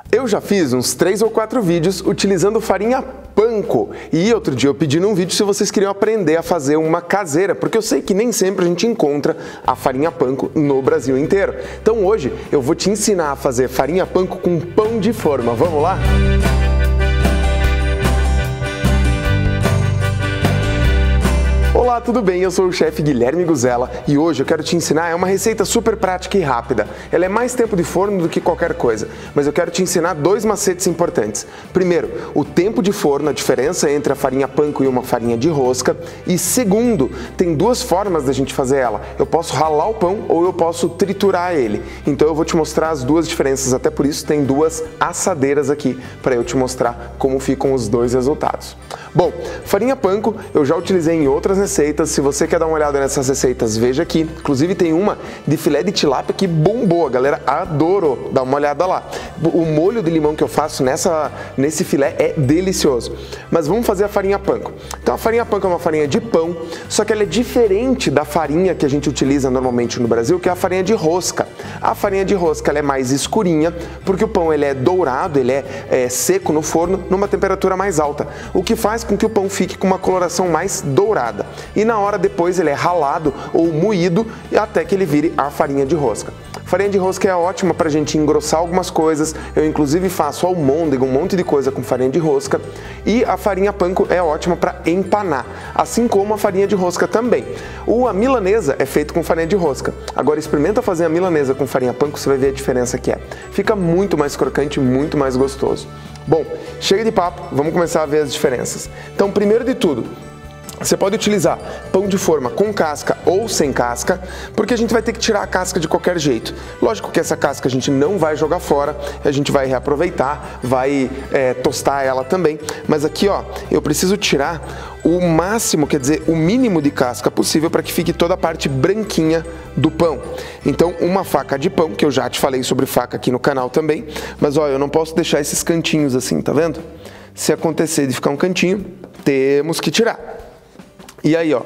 Eu já fiz uns 3 ou 4 vídeos utilizando farinha panko e outro dia eu pedi num vídeo se vocês queriam aprender a fazer uma caseira, porque eu sei que nem sempre a gente encontra a farinha panko no Brasil inteiro. Então hoje eu vou te ensinar a fazer farinha panko com pão de forma. Vamos lá? Olá, tudo bem? Eu sou o chefe Guilherme Guzella e hoje eu quero te ensinar uma receita super prática e rápida. Ela é mais tempo de forno do que qualquer coisa, mas eu quero te ensinar 2 macetes importantes. Primeiro, o tempo de forno, a diferença entre a farinha panko e uma farinha de rosca. E segundo, tem 2 formas da gente fazer ela. Eu posso ralar o pão ou eu posso triturar ele. Então eu vou te mostrar as 2 diferenças, até por isso tem 2 assadeiras aqui para eu te mostrar como ficam os 2 resultados. Bom, farinha panko eu já utilizei em outras receitas. Se você quer dar uma olhada nessas receitas, veja aqui. Inclusive tem uma de filé de tilápia que bombou, a galera adorou. Dá uma olhada lá. O molho de limão que eu faço nesse filé é delicioso. Mas vamos fazer a farinha panko. Então a farinha panko é uma farinha de pão, só que ela é diferente da farinha que a gente utiliza normalmente no Brasil, que é a farinha de rosca. A farinha de rosca ela é mais escurinha, porque o pão ele é dourado, ele é seco no forno, numa temperatura mais alta, o que faz com que o pão fique com uma coloração mais dourada. E na hora depois ele é ralado ou moído até que ele vire a farinha de rosca. Farinha de rosca é ótima para a gente engrossar algumas coisas, eu inclusive faço almôndega, um monte de coisa com farinha de rosca. E a farinha panko é ótima para empanar, assim como a farinha de rosca também. A milanesa é feita com farinha de rosca. Agora experimenta fazer a milanesa com farinha panko, você vai ver a diferença que é. Fica muito mais crocante, muito mais gostoso. Bom, chega de papo, vamos começar a ver as diferenças. Então, primeiro de tudo, você pode utilizar pão de forma com casca ou sem casca, porque a gente vai ter que tirar a casca de qualquer jeito. Lógico que essa casca a gente não vai jogar fora, a gente vai reaproveitar, vai tostar ela também. Mas aqui, ó, eu preciso tirar o máximo, quer dizer, o mínimo de casca possível para que fique toda a parte branquinha do pão. Então, uma faca de pão, que eu já te falei sobre faca aqui no canal também, mas ó, eu não posso deixar esses cantinhos assim, tá vendo? Se acontecer de ficar um cantinho, temos que tirar. E aí, ó,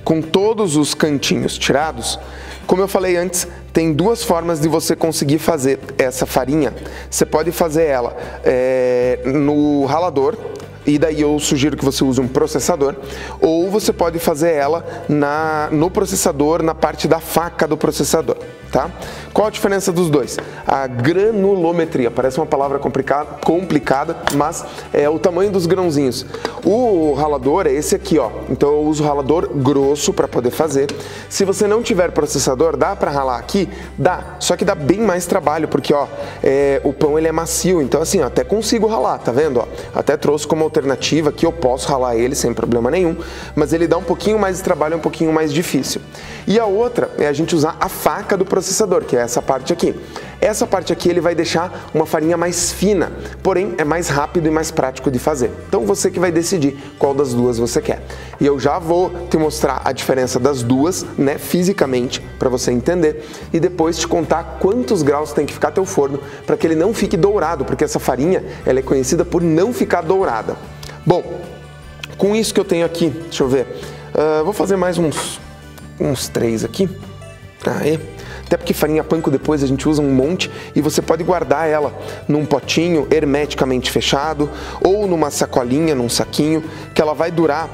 com todos os cantinhos tirados, como eu falei antes, tem 2 formas de você conseguir fazer essa farinha. Você pode fazer ela no ralador, e daí eu sugiro que você use um processador, ou você pode fazer ela no processador, na parte da faca do processador, tá? Qual a diferença dos 2? A granulometria, parece uma palavra complicada, mas é o tamanho dos grãozinhos. O ralador é esse aqui, ó, então eu uso ralador grosso para poder fazer. Se você não tiver processador, dá para ralar aqui? Dá, só que dá bem mais trabalho, porque ó, o pão ele é macio, então assim, ó, até consigo ralar, tá vendo? Ó? Até trouxe como alternativa que eu posso ralar ele sem problema nenhum, mas ele dá um pouquinho mais de trabalho, um pouquinho mais difícil. E a outra é a gente usar a faca do processador, que é essa parte aqui. Essa parte aqui ele vai deixar uma farinha mais fina, porém é mais rápido e mais prático de fazer. Então você que vai decidir qual das 2 você quer. E eu já vou te mostrar a diferença das 2, né, fisicamente, para você entender, e depois te contar quantos graus tem que ficar teu forno para que ele não fique dourado, porque essa farinha ela é conhecida por não ficar dourada. Bom, com isso que eu tenho aqui, deixa eu ver, vou fazer mais uns 3 aqui. Aí. Até porque farinha panko depois a gente usa um monte e você pode guardar ela num potinho hermeticamente fechado ou numa sacolinha, num saquinho, que ela vai durar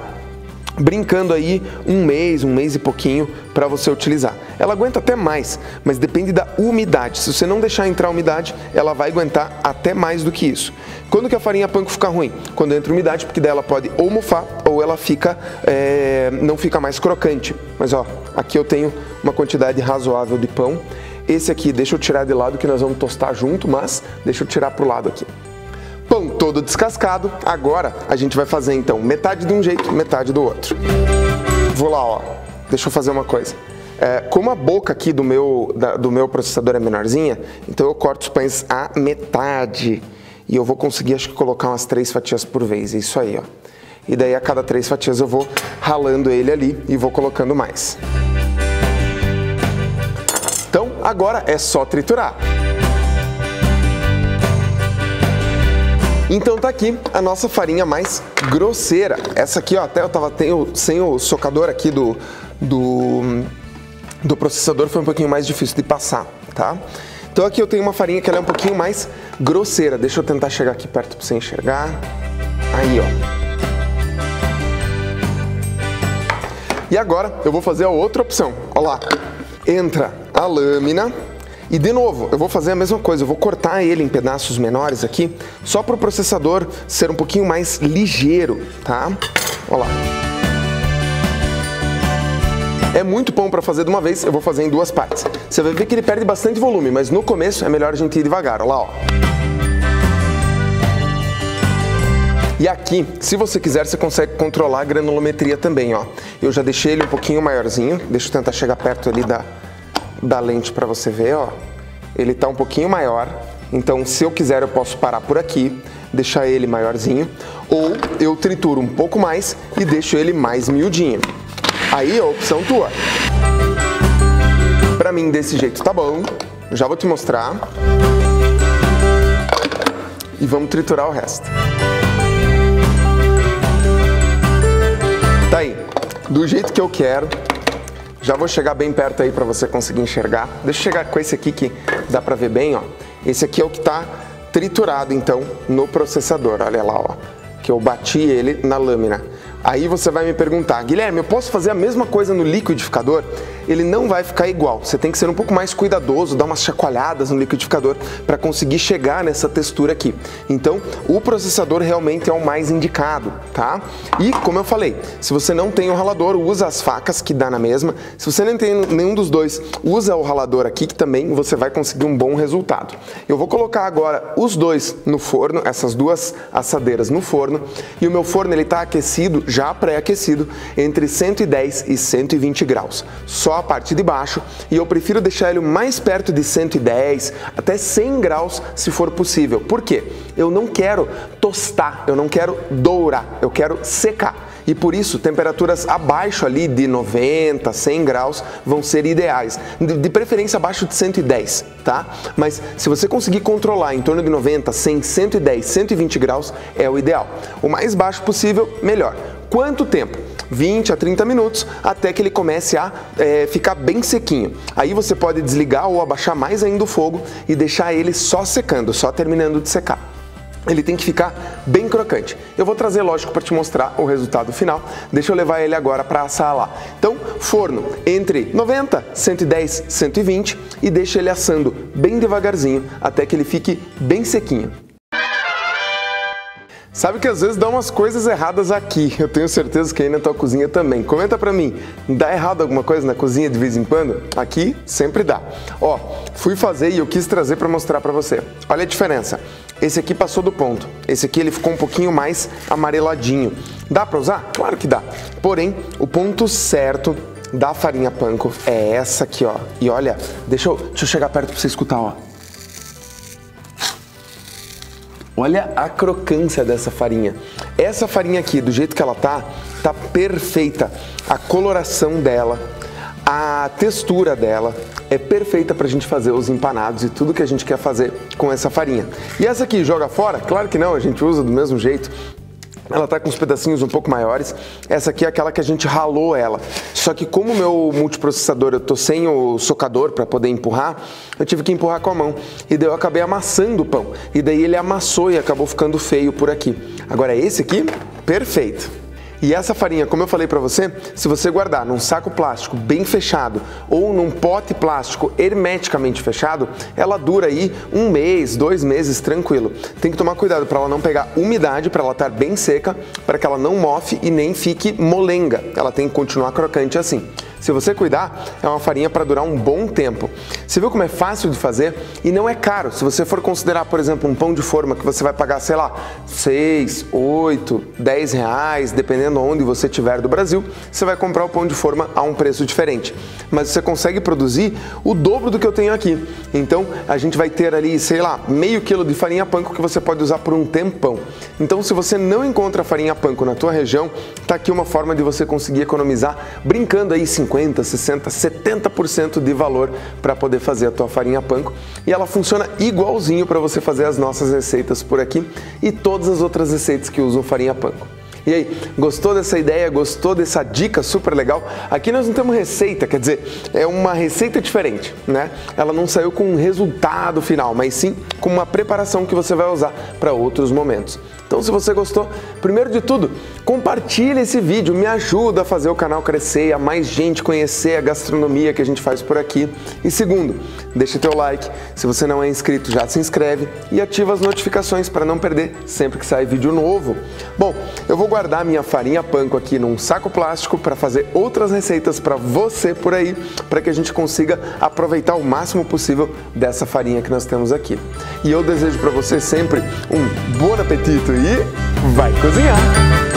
brincando aí um mês e pouquinho para você utilizar. Ela aguenta até mais, mas depende da umidade. Se você não deixar entrar umidade, ela vai aguentar até mais do que isso. Quando que a farinha panko fica ruim? Quando entra umidade, porque daí ela pode ou mofar ou ela fica, não fica mais crocante. Mas ó, aqui eu tenho uma quantidade razoável de pão. Esse aqui deixa eu tirar de lado que nós vamos tostar junto, mas deixa eu tirar pro lado aqui. Pão todo descascado, agora a gente vai fazer então metade de um jeito, metade do outro. Vou lá, ó, deixa eu fazer uma coisa. Como a boca aqui do meu processador é menorzinha, então eu corto os pães à metade. E eu vou conseguir, acho que, colocar umas 3 fatias por vez, é isso aí, ó. E daí a cada 3 fatias eu vou ralando ele ali e vou colocando mais. Então agora é só triturar. Então tá aqui a nossa farinha mais grosseira. Essa aqui, ó, até eu tava sem o socador aqui do processador, foi um pouquinho mais difícil de passar, tá? Então aqui eu tenho uma farinha que ela é um pouquinho mais grosseira. Deixa eu tentar chegar aqui perto para você enxergar. Aí, ó. E agora eu vou fazer a outra opção. Olha lá, entra a lâmina e de novo eu vou fazer a mesma coisa. Eu vou cortar ele em pedaços menores aqui, só para o processador ser um pouquinho mais ligeiro, tá? Olha lá. É muito bom para fazer de uma vez, eu vou fazer em duas partes. Você vai ver que ele perde bastante volume, mas no começo é melhor a gente ir devagar. Olha lá, ó. E aqui, se você quiser, você consegue controlar a granulometria também, ó. Eu já deixei ele um pouquinho maiorzinho. Deixa eu tentar chegar perto ali da lente para você ver, ó. Ele tá um pouquinho maior. Então, se eu quiser, eu posso parar por aqui, deixar ele maiorzinho. Ou eu trituro um pouco mais e deixo ele mais miudinho. Aí é a opção tua. Pra mim, desse jeito tá bom. Já vou te mostrar. E vamos triturar o resto. Tá aí, do jeito que eu quero. Já vou chegar bem perto aí para você conseguir enxergar. Deixa eu chegar com esse aqui que dá para ver bem, ó. Esse aqui é o que tá triturado, então, no processador. Olha lá, ó, que eu bati ele na lâmina. Aí você vai me perguntar, Guilherme, eu posso fazer a mesma coisa no liquidificador? Ele não vai ficar igual. Você tem que ser um pouco mais cuidadoso, dar umas chacoalhadas no liquidificador para conseguir chegar nessa textura aqui. Então, o processador realmente é o mais indicado, tá? E, como eu falei, se você não tem o ralador, usa as facas que dá na mesma. Se você não tem nenhum dos dois, usa o ralador aqui que também você vai conseguir um bom resultado. Eu vou colocar agora os dois no forno, essas duas assadeiras no forno, e o meu forno ele está aquecido, já pré-aquecido, entre 110 e 120 graus. Só a parte de baixo, e eu prefiro deixar ele mais perto de 110 até 100 graus se for possível. Por quê? Eu não quero tostar, eu não quero dourar, eu quero secar. E por isso, temperaturas abaixo ali de 90, 100 graus vão ser ideais. De preferência abaixo de 110, tá? Mas se você conseguir controlar em torno de 90, 100, 110, 120 graus é o ideal. O mais baixo possível, melhor. Quanto tempo? 20 a 30 minutos até que ele comece a ficar bem sequinho. Aí você pode desligar ou abaixar mais ainda o fogo e deixar ele só secando, só terminando de secar. Ele tem que ficar bem crocante. Eu vou trazer, lógico, para te mostrar o resultado final. Deixa eu levar ele agora para assar lá. Então, forno entre 90, 110, 120 e deixa ele assando bem devagarzinho até que ele fique bem sequinho. Sabe que às vezes dá umas coisas erradas aqui, eu tenho certeza que aí na tua cozinha também. Comenta pra mim, dá errado alguma coisa na cozinha de vez em quando? Aqui sempre dá. Ó, fui fazer e eu quis trazer pra mostrar pra você. Olha a diferença, esse aqui passou do ponto, esse aqui ele ficou um pouquinho mais amareladinho. Dá pra usar? Claro que dá, porém o ponto certo da farinha panko é essa aqui, ó. E olha, deixa eu chegar perto pra você escutar, ó. Olha a crocância dessa farinha. Essa farinha aqui, do jeito que ela tá perfeita. A coloração dela, a textura dela é perfeita pra gente fazer os empanados e tudo que a gente quer fazer com essa farinha. E essa aqui, joga fora? Claro que não, a gente usa do mesmo jeito. Ela tá com os pedacinhos um pouco maiores. Essa aqui é aquela que a gente ralou ela. Só que como o meu multiprocessador, eu tô sem o socador para poder empurrar, eu tive que empurrar com a mão. E daí eu acabei amassando o pão. E daí ele amassou e acabou ficando feio por aqui. Agora esse aqui, perfeito. E essa farinha, como eu falei para você, se você guardar num saco plástico bem fechado ou num pote plástico hermeticamente fechado, ela dura aí 1 mês, 2 meses tranquilo. Tem que tomar cuidado para ela não pegar umidade, para ela estar bem seca, para que ela não mofe e nem fique molenga. Ela tem que continuar crocante assim. Se você cuidar, é uma farinha para durar um bom tempo. Você viu como é fácil de fazer e não é caro. Se você for considerar, por exemplo, um pão de forma que você vai pagar, sei lá, 6, 8, 10 reais, dependendo onde você estiver do Brasil, você vai comprar o pão de forma a um preço diferente. Mas você consegue produzir o dobro do que eu tenho aqui. Então, a gente vai ter ali, sei lá, meio quilo de farinha panko que você pode usar por um tempão. Então, se você não encontra farinha panko na tua região, tá aqui uma forma de você conseguir economizar brincando aí 50, 60, 70% de valor para poder fazer a tua farinha panko. E ela funciona igualzinho para você fazer as nossas receitas por aqui e todas as outras receitas que usam farinha panko. E aí, gostou dessa ideia? Gostou dessa dica super legal? Aqui nós não temos receita, quer dizer, é uma receita diferente, né? Ela não saiu com um resultado final, mas sim com uma preparação que você vai usar para outros momentos. Então, se você gostou, primeiro de tudo, compartilhe esse vídeo, me ajuda a fazer o canal crescer, a mais gente conhecer a gastronomia que a gente faz por aqui. E segundo, deixa teu like, se você não é inscrito, já se inscreve e ativa as notificações para não perder sempre que sai vídeo novo. Bom, eu vou guardar minha farinha panko aqui num saco plástico para fazer outras receitas para você por aí, para que a gente consiga aproveitar o máximo possível dessa farinha que nós temos aqui. E eu desejo para você sempre um bom apetite e vai cozinhar!